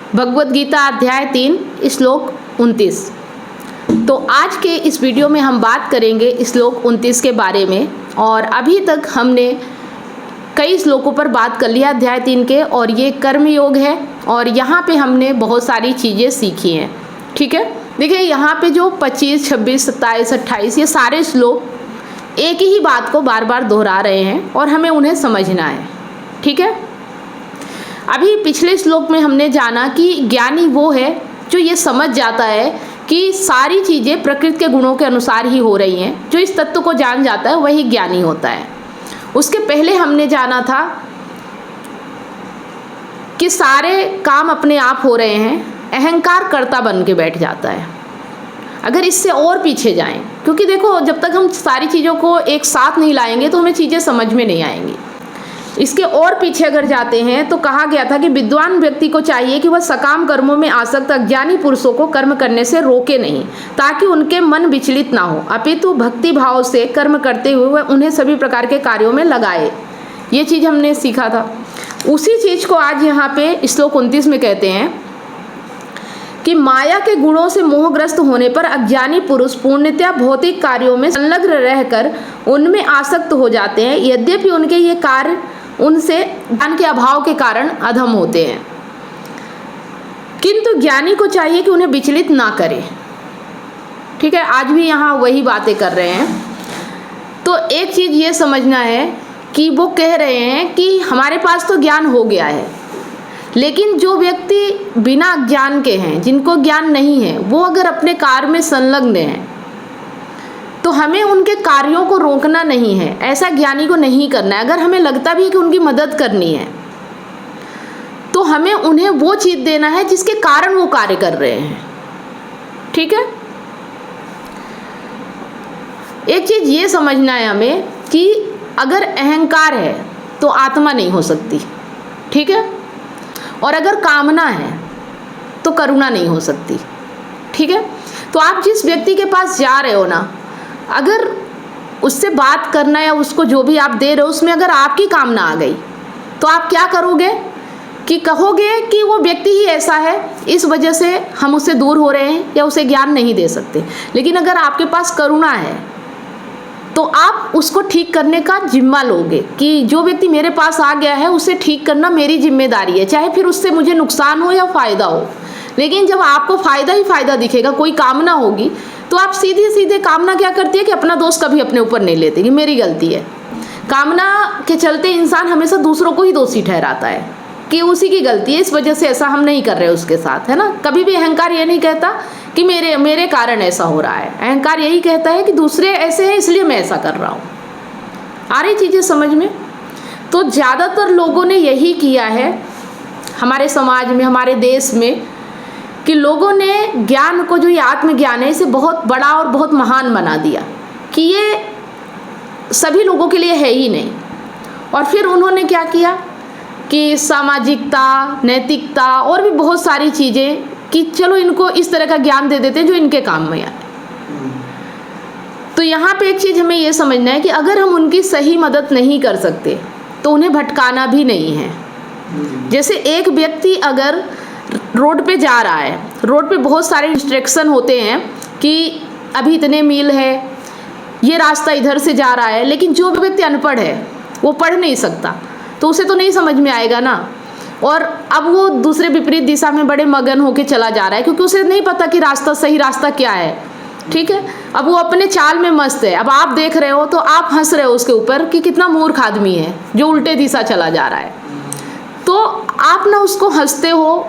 भगवद गीता अध्याय 3 श्लोक 29। तो आज के इस वीडियो में हम बात करेंगे श्लोक 29 के बारे में। और अभी तक हमने कई श्लोकों पर बात कर लिया अध्याय 3 के, और ये कर्म योग है और यहाँ पे हमने बहुत सारी चीज़ें सीखी हैं। ठीक है, देखिए यहाँ पे जो 25, 26, 27, 28 ये सारे श्लोक एक ही बात को बार बार दोहरा रहे हैं और हमें उन्हें समझना है। ठीक है, अभी पिछले श्लोक में हमने जाना कि ज्ञानी वो है जो ये समझ जाता है कि सारी चीज़ें प्रकृति के गुणों के अनुसार ही हो रही हैं। जो इस तत्व को जान जाता है वही ज्ञानी होता है। उसके पहले हमने जाना था कि सारे काम अपने आप हो रहे हैं, अहंकार कर्ता बन के बैठ जाता है। अगर इससे और पीछे जाएं, क्योंकि देखो जब तक हम सारी चीज़ों को एक साथ नहीं लाएंगे तो हमें चीज़ें समझ में नहीं आएंगी। इसके और पीछे अगर जाते हैं तो कहा गया था कि विद्वान व्यक्ति को चाहिए कि वह सकाम कर्मों में आसक्त अज्ञानी पुरुषों को कर्म करने से रोके नहीं, ताकि उनके मन विचलित ना हो, अपितु भक्ति भाव से कर्म करते हुए वह उन्हें सभी प्रकार के कार्यों में लगाए। ये चीज़ हमने सीखा था। उसी चीज़ को आज यहाँ पे श्लोक 29 में कहते हैं कि माया के गुणों से मोहग्रस्त होने पर अज्ञानी पुरुष पूर्णतया भौतिक कार्यों में संलग्न रहकर उनमें आसक्त हो जाते हैं, यद्यपि उनके ये कार्य उनसे ज्ञान के अभाव के कारण अधम होते हैं। किंतु ज्ञानी को चाहिए कि उन्हें विचलित ना करे। ठीक है, आज भी यहाँ वही बातें कर रहे हैं। तो एक चीज़ ये समझना है कि वो कह रहे हैं कि हमारे पास तो ज्ञान हो गया है, लेकिन जो व्यक्ति बिना ज्ञान के हैं, जिनको ज्ञान नहीं है, वो अगर अपने कार्य में संलग्न हैं तो हमें उनके कार्यों को रोकना नहीं है। ऐसा ज्ञानी को नहीं करना है। अगर हमें लगता भी है कि उनकी मदद करनी है तो हमें उन्हें वो चीज़ देना है जिसके कारण वो कार्य कर रहे हैं। ठीक है, एक चीज़ ये समझना है हमें कि अगर अहंकार है तो आत्मा नहीं हो सकती। ठीक है, और अगर कामना है तो करुणा नहीं हो सकती। ठीक है, तो आप जिस व्यक्ति के पास जा रहे हो ना, अगर उससे बात करना या उसको जो भी आप दे रहे हो उसमें अगर आपकी कामना आ गई तो आप क्या करोगे कि कहोगे कि वो व्यक्ति ही ऐसा है, इस वजह से हम उससे दूर हो रहे हैं या उसे ज्ञान नहीं दे सकते। लेकिन अगर आपके पास करुणा है तो आप उसको ठीक करने का जिम्मा लोगे कि जो व्यक्ति मेरे पास आ गया है उसे ठीक करना मेरी जिम्मेदारी है, चाहे फिर उससे मुझे नुकसान हो या फ़ायदा हो। लेकिन जब आपको फ़ायदा ही फ़ायदा दिखेगा, कोई कामना होगी, तो आप सीधे सीधे कामना क्या करती है कि अपना दोष कभी अपने ऊपर नहीं लेती कि मेरी गलती है। कामना के चलते इंसान हमेशा दूसरों को ही दोषी ठहराता है कि उसी की गलती है, इस वजह से ऐसा हम नहीं कर रहे उसके साथ, है ना। कभी भी अहंकार ये नहीं कहता कि मेरे कारण ऐसा हो रहा है। अहंकार यही कहता है कि दूसरे ऐसे हैं इसलिए मैं ऐसा कर रहा हूँ। आ रही चीज़ें समझ में? तो ज़्यादातर लोगों ने यही किया है हमारे समाज में, हमारे देश में, कि लोगों ने ज्ञान को, जो ये आत्मज्ञान है, इसे बहुत बड़ा और बहुत महान बना दिया कि ये सभी लोगों के लिए है ही नहीं। और फिर उन्होंने क्या किया कि सामाजिकता, नैतिकता और भी बहुत सारी चीज़ें कि चलो इनको इस तरह का ज्ञान दे देते हैं जो इनके काम में आए। तो यहाँ पे एक चीज़ हमें ये समझना है कि अगर हम उनकी सही मदद नहीं कर सकते तो उन्हें भटकाना भी नहीं है। जैसे एक व्यक्ति अगर रोड पे जा रहा है, रोड पे बहुत सारे इंस्ट्रक्शन होते हैं कि अभी इतने मील है, ये रास्ता इधर से जा रहा है, लेकिन जो व्यक्ति अनपढ़ है वो पढ़ नहीं सकता तो उसे तो नहीं समझ में आएगा ना। और अब वो दूसरे विपरीत दिशा में बड़े मगन होके चला जा रहा है क्योंकि उसे नहीं पता कि सही रास्ता क्या है। ठीक है, अब वो अपने चाल में मस्त है। अब आप देख रहे हो तो आप हंस रहे हो उसके ऊपर कि कितना मूर्ख आदमी है जो उल्टे दिशा चला जा रहा है। तो आप ना उसको हंसते हो,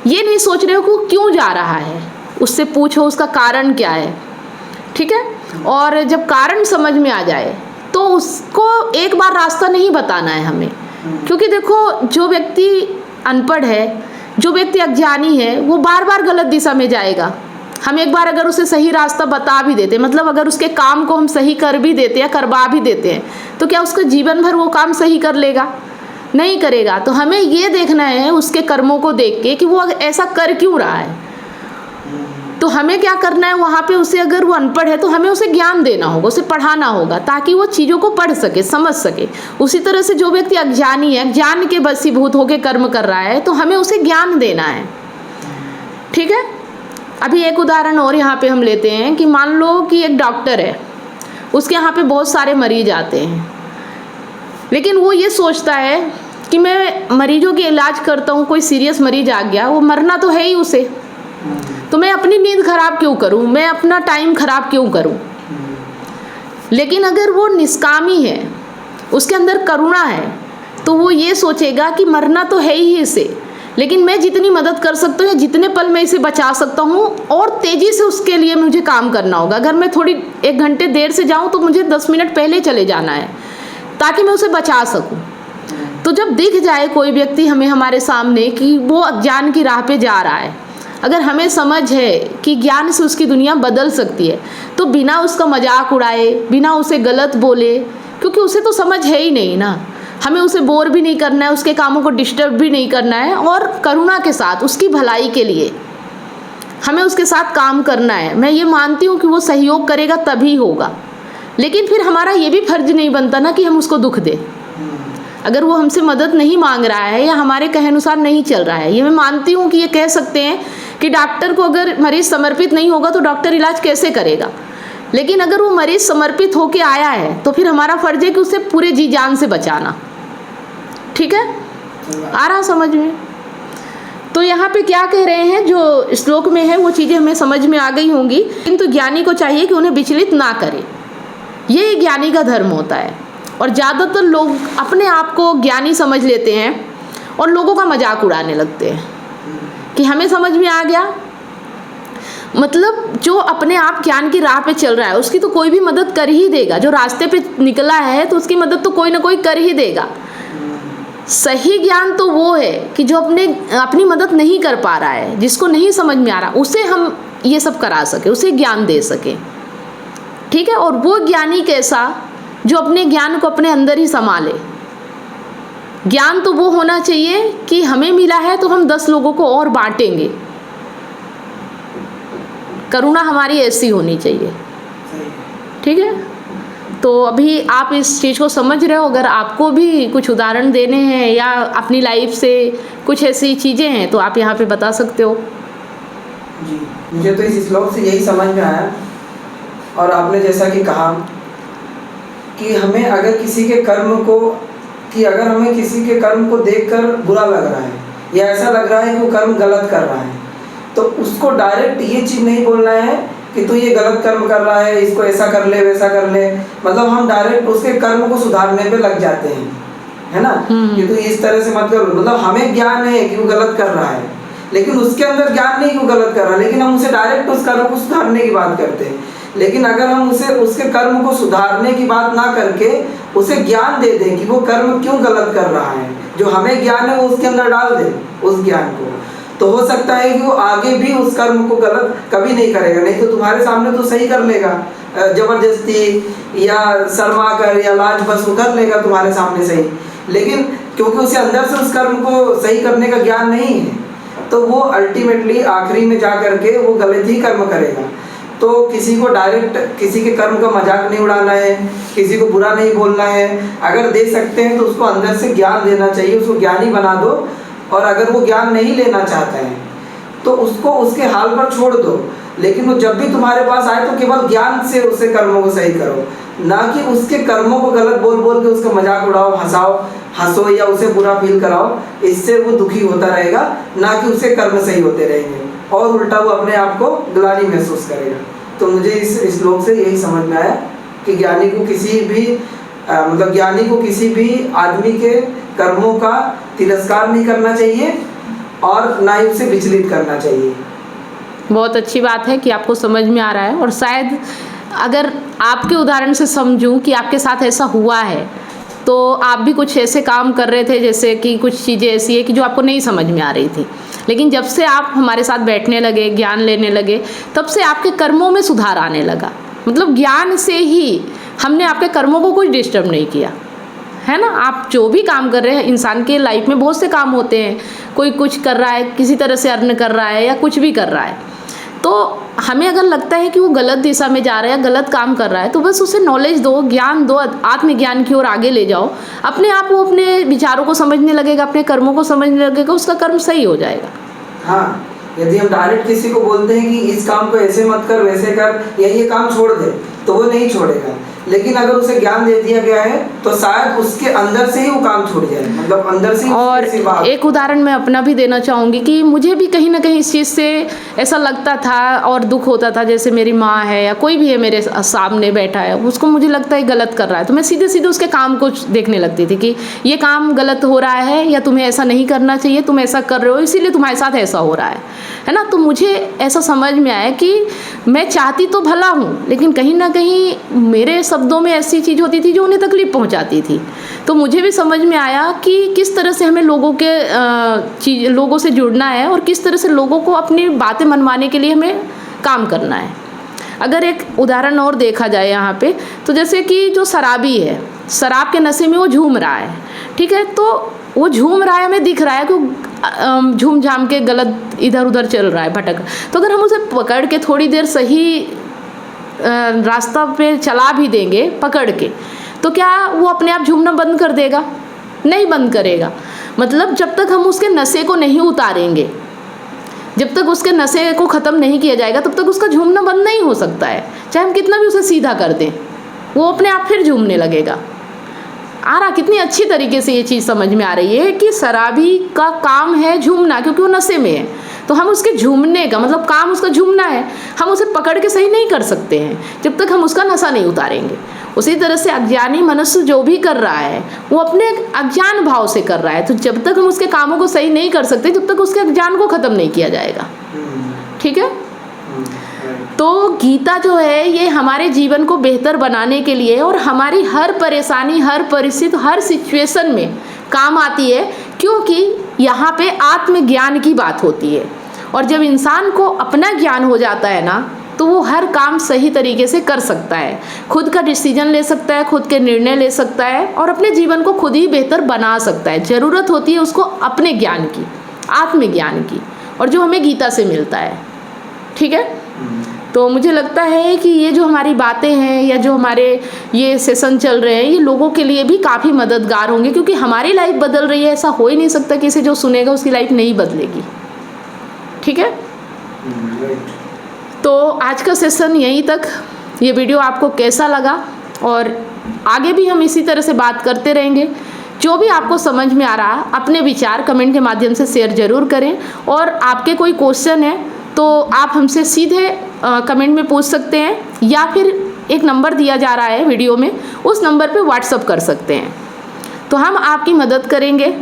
ये नहीं सोच रहे हो कि क्यों जा रहा है, उससे पूछो उसका कारण क्या है। ठीक है, और जब कारण समझ में आ जाए तो उसको एक बार रास्ता नहीं बताना है हमें, क्योंकि देखो जो व्यक्ति अनपढ़ है, जो व्यक्ति अज्ञानी है, वो बार बार गलत दिशा में जाएगा। हम एक बार अगर उसे सही रास्ता बता भी देते, मतलब अगर उसके काम को हम सही कर भी देते या करवा भी देते हैं, तो क्या उसका जीवन भर वो काम सही कर लेगा? नहीं करेगा। तो हमें ये देखना है उसके कर्मों को देख के कि वो ऐसा कर क्यों रहा है। तो हमें क्या करना है वहाँ पे, उसे अगर वो अनपढ़ है तो हमें उसे ज्ञान देना होगा, उसे पढ़ाना होगा ताकि वो चीज़ों को पढ़ सके, समझ सके। उसी तरह से जो व्यक्ति अज्ञानी है, ज्ञान के वशीभूत होकर कर्म कर रहा है, तो हमें उसे ज्ञान देना है। ठीक है। अभी एक उदाहरण और यहाँ पे हम लेते हैं कि मान लो कि एक डॉक्टर है, उसके यहाँ पे बहुत सारे मरीज आते हैं, लेकिन वो ये सोचता है कि मैं मरीजों के इलाज करता हूँ, कोई सीरियस मरीज आ गया, वो मरना तो है ही उसे, तो मैं अपनी नींद खराब क्यों करूँ, मैं अपना टाइम खराब क्यों करूँ। लेकिन अगर वो निष्कामी है, उसके अंदर करुणा है, तो वो ये सोचेगा कि मरना तो है ही इसे, लेकिन मैं जितनी मदद कर सकता हूँ या जितने पल मैं इसे बचा सकता हूँ और तेज़ी से उसके लिए मुझे काम करना होगा। अगर मैं थोड़ी 1 घंटे देर से जाऊँ तो मुझे 10 मिनट पहले चले जाना है ताकि मैं उसे बचा सकूँ। तो जब दिख जाए कोई व्यक्ति हमें हमारे सामने कि वो अज्ञान की राह पे जा रहा है, अगर हमें समझ है कि ज्ञान से उसकी दुनिया बदल सकती है, तो बिना उसका मजाक उड़ाए, बिना उसे गलत बोले, क्योंकि उसे तो समझ है ही नहीं ना, हमें उसे बोर भी नहीं करना है, उसके कामों को डिस्टर्ब भी नहीं करना है, और करुणा के साथ उसकी भलाई के लिए हमें उसके साथ काम करना है। मैं ये मानती हूँ कि वो सहयोग करेगा तभी होगा, लेकिन फिर हमारा ये भी फर्ज नहीं बनता ना कि हम उसको दुख दें। अगर वो हमसे मदद नहीं मांग रहा है या हमारे कहे अनुसार नहीं चल रहा है, ये मैं मानती हूँ कि ये कह सकते हैं कि डॉक्टर को अगर मरीज समर्पित नहीं होगा तो डॉक्टर इलाज कैसे करेगा। लेकिन अगर वो मरीज समर्पित होके आया है तो फिर हमारा फर्ज है कि उसे पूरे जी जान से बचाना। ठीक है, आ रहा समझ में? तो यहाँ पे क्या कह रहे हैं, जो श्लोक में है वो चीज़ें हमें समझ में आ गई होंगी, किंतु ज्ञानी को चाहिए कि उन्हें विचलित ना करे। ये ज्ञानी का धर्म होता है। और ज़्यादातर लोग अपने आप को ज्ञानी समझ लेते हैं और लोगों का मजाक उड़ाने लगते हैं कि हमें समझ में आ गया। मतलब जो अपने आप ज्ञान की राह पे चल रहा है उसकी तो कोई भी मदद कर ही देगा, जो रास्ते पे निकला है तो उसकी मदद तो कोई ना कोई कर ही देगा। सही ज्ञान तो वो है कि जो अपनी मदद नहीं कर पा रहा है, जिसको नहीं समझ में आ रहा, उसे हम ये सब करा सके, उसे ज्ञान दे सके। ठीक है। और वो ज्ञानी कैसा, जो अपने ज्ञान को अपने अंदर ही संभाले। ज्ञान तो वो होना चाहिए कि हमें मिला है तो हम 10 लोगों को और बांटेंगे। करुणा हमारी ऐसी होनी चाहिए। ठीक है। तो अभी आप इस चीज़ को समझ रहे हो। अगर आपको भी कुछ उदाहरण देने हैं या अपनी लाइफ से कुछ ऐसी चीज़ें हैं तो आप यहाँ पे बता सकते हो। जी, मुझे तो इस श्लोक से यही समझ में आया, और आपने जैसा कि कहा कि हमें अगर किसी के कर्म को, कि अगर हमें किसी के कर्म को देखकर बुरा लग रहा है या ऐसा लग रहा है कि वो कर्म गलत कर रहा है, तो उसको डायरेक्ट ये चीज़ नहीं बोलना है कि तू ये गलत कर्म कर रहा है, इसको ऐसा कर ले वैसा कर ले। मतलब हम डायरेक्ट उसके कर्म को सुधारने पे लग जाते हैं, है ना, कि तू इस तरह से मत कर। मतलब हमें ज्ञान है कि वो गलत कर रहा है, लेकिन उसके अंदर ज्ञान नहीं कि वो गलत कर रहा है, लेकिन हम उसे डायरेक्ट उस कर्म को सुधारने की बात करते हैं। लेकिन अगर हम उसे उसके कर्म को सुधारने की बात ना करके उसे ज्ञान दे दें कि वो कर्म क्यों गलत कर रहा है, जो हमें ज्ञान है वो उसके अंदर डाल दें उस ज्ञान को, तो हो सकता है कि वो आगे भी उस कर्म को गलत कभी नहीं करेगा। नहीं तो तुम्हारे सामने तो सही कर लेगा, जबरदस्ती या शर्मा कर या लाज बस वो कर लेगा तुम्हारे सामने सही, लेकिन क्योंकि उसे अंदर से उस कर्म को सही करने का ज्ञान नहीं है, तो वो अल्टीमेटली आखिरी में जा करके वो गलत ही कर्म करेगा। तो किसी को डायरेक्ट किसी के कर्म का मजाक नहीं उड़ाना है, किसी को बुरा नहीं बोलना है। अगर दे सकते हैं तो उसको अंदर से ज्ञान देना चाहिए, उसको ज्ञानी बना दो। और अगर वो ज्ञान नहीं लेना चाहता है तो उसको उसके हाल पर छोड़ दो, लेकिन वो जब भी तुम्हारे पास आए तो केवल ज्ञान से उससे कर्मों को सही करो, ना कि उसके कर्मों को गलत बोल बोल के उसका मजाक उड़ाओ, हंसो या उसे बुरा फील कराओ। इससे वो दुखी होता रहेगा, ना कि उसके कर्म सही होते रहेंगे, और उल्टा वो अपने आप को ग्लानि महसूस करेगा। तो मुझे इस श्लोक से यही समझ में आया कि ज्ञानी को किसी भी मतलब ज्ञानी को किसी भी आदमी के कर्मों का तिरस्कार नहीं करना चाहिए और ना ही उसे विचलित करना चाहिए। बहुत अच्छी बात है कि आपको समझ में आ रहा है, और शायद अगर आपके उदाहरण से समझूं कि आपके साथ ऐसा हुआ है तो आप भी कुछ ऐसे काम कर रहे थे, जैसे कि कुछ चीज़ें ऐसी है कि जो आपको नहीं समझ में आ रही थी, लेकिन जब से आप हमारे साथ बैठने लगे, ज्ञान लेने लगे, तब से आपके कर्मों में सुधार आने लगा। मतलब ज्ञान से ही हमने आपके कर्मों को कुछ डिस्टर्ब नहीं किया, है ना। आप जो भी काम कर रहे हैं, इंसान के लाइफ में बहुत से काम होते हैं, कोई कुछ कर रहा है, किसी तरह से अर्न कर रहा है या कुछ भी कर रहा है, तो हमें अगर लगता है कि वो गलत दिशा में जा रहा है, गलत काम कर रहा है, तो बस उसे नॉलेज दो, ज्ञान दो, आत्मज्ञान की ओर आगे ले जाओ। अपने आप वो अपने विचारों को समझने लगेगा, अपने कर्मों को समझने लगेगा, उसका कर्म सही हो जाएगा। हाँ, यदि हम डायरेक्ट किसी को बोलते हैं कि इस काम को ऐसे मत कर, वैसे कर, या ये काम छोड़ दे, तो वो नहीं छोड़ेगा। लेकिन अगर उसे ज्ञान दे दिया गया है तो शायद उसके अंदर से ही वो काम छूट जाए, मतलब अंदर से ही। और एक उदाहरण मैं अपना भी देना चाहूँगी कि मुझे भी कहीं ना कहीं इस चीज़ से ऐसा लगता था और दुख होता था। जैसे मेरी माँ है या कोई भी है मेरे सामने बैठा है, उसको मुझे लगता है गलत कर रहा है, तो मैं सीधे सीधे उसके काम को देखने लगती थी कि ये काम गलत हो रहा है या तुम्हें ऐसा नहीं करना चाहिए, तुम ऐसा कर रहे हो इसीलिए तुम्हारे साथ ऐसा हो रहा है ना। तो मुझे ऐसा समझ में आया कि मैं चाहती तो भला हूँ, लेकिन कहीं ना कहीं मेरे शब्दों में ऐसी चीज़ होती थी जो उन्हें तकलीफ पहुँचाती थी। तो मुझे भी समझ में आया कि किस तरह से हमें लोगों से जुड़ना है और किस तरह से लोगों को अपनी बातें मनवाने के लिए हमें काम करना है। अगर एक उदाहरण और देखा जाए यहाँ पे, तो जैसे कि जो शराबी है, शराब के नशे में वो झूम रहा है, ठीक है, तो वो झूम रहा है, हमें दिख रहा है कि झूम झाम के गलत इधर उधर चल रहा है, भटक। तो अगर हम उसे पकड़ के थोड़ी देर सही रास्ता पे चला भी देंगे पकड़ के, तो क्या वो अपने आप झूमना बंद कर देगा? नहीं बंद करेगा। मतलब जब तक हम उसके नशे को नहीं उतारेंगे, जब तक उसके नशे को ख़त्म नहीं किया जाएगा, तब तक उसका झूमना बंद नहीं हो सकता है। चाहे हम कितना भी उसे सीधा कर दें, वो अपने आप फिर झूमने लगेगा। कितनी अच्छी तरीके से ये चीज़ समझ में आ रही है कि शराबी का काम है झूमना, क्योंकि वो नशे में है। तो हम उसके झूमने का मतलब काम उसका झूमना है, हम उसे पकड़ के सही नहीं कर सकते हैं जब तक हम उसका नशा नहीं उतारेंगे। उसी तरह से अज्ञानी मनुष्य जो भी कर रहा है वो अपने अज्ञान भाव से कर रहा है। तो जब तक हम उसके कामों को सही नहीं कर सकते, जब तक उसके अज्ञान को ख़त्म नहीं किया जाएगा। ठीक है। तो गीता जो है ये हमारे जीवन को बेहतर बनाने के लिए और हमारी हर परेशानी, हर परिस्थिति, हर सिचुएशन में काम आती है, क्योंकि यहाँ पे आत्मज्ञान की बात होती है। और जब इंसान को अपना ज्ञान हो जाता है ना, तो वो हर काम सही तरीके से कर सकता है, खुद का डिसीजन ले सकता है, खुद के निर्णय ले सकता है और अपने जीवन को खुद ही बेहतर बना सकता है। ज़रूरत होती है उसको अपने ज्ञान की, आत्मज्ञान की, और जो हमें गीता से मिलता है। ठीक है। तो मुझे लगता है कि ये जो हमारी बातें हैं या जो हमारे ये सेशन चल रहे हैं, ये लोगों के लिए भी काफ़ी मददगार होंगे, क्योंकि हमारी लाइफ बदल रही है। ऐसा हो ही नहीं सकता कि इसे जो सुनेगा उसकी लाइफ नहीं बदलेगी। ठीक है। तो आज का सेशन यहीं तक। ये वीडियो आपको कैसा लगा, और आगे भी हम इसी तरह से बात करते रहेंगे। जो भी आपको समझ में आ रहा, अपने विचार कमेंट के माध्यम से शेयर ज़रूर करें। और आपके कोई क्वेश्चन है तो आप हमसे सीधे कमेंट में पूछ सकते हैं, या फिर एक नंबर दिया जा रहा है वीडियो में, उस नंबर पे व्हाट्सअप कर सकते हैं। तो हम आपकी मदद करेंगे,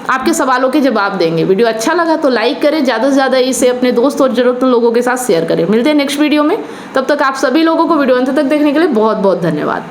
आपके सवालों के जवाब देंगे। वीडियो अच्छा लगा तो लाइक करें, ज़्यादा से ज़्यादा इसे अपने दोस्त और ज़रूरतमंद लोगों के साथ शेयर करें। मिलते हैं नेक्स्ट वीडियो में, तब तक आप सभी लोगों को वीडियो अंत तक देखने के लिए बहुत बहुत धन्यवाद।